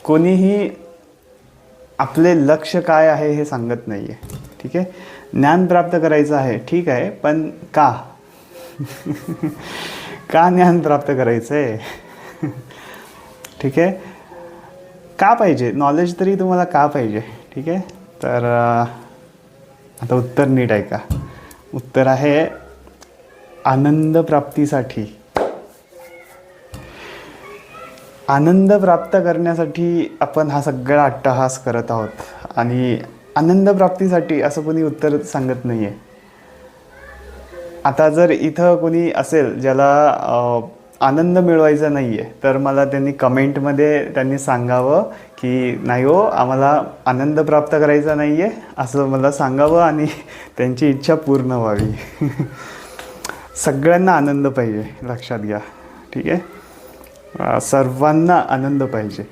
कोणीही आपले लक्ष काय आहे हे सांगत नाही आहे. ठीक आहे, ज्ञान प्राप्त करायचं आहे, ठीक आहे, पण का का ज्ञान प्राप्त करायचं आहे? ठीक आहे, का पाहिजे नॉलेज तरी तुम्हाला, का पाहिजे? ठीक आहे, तर आता उत्तर नीट ऐका. उत्तर आहे आनंद प्राप्तीसाठी. आनंद प्राप्त करण्यासाठी आपण हा सगळा अट्टहास करत आहोत. आणि आनंद प्राप्तीसाठी असं कोणी उत्तर सांगत नाही आहे. आता जर इथं कोणी असेल ज्याला आनंद मिळवायचा नाही आहे, तर मला त्यांनी कमेंटमध्ये त्यांनी सांगावं की नाही हो, आम्हाला आनंद प्राप्त करायचा नाही आहे, असं मला सांगावं आणि त्यांची इच्छा पूर्ण व्हावी. सगळ्यांना आनंद पाहिजे, लक्षात घ्या. ठीक आहे, सर्वांना आनंद पाहिजे.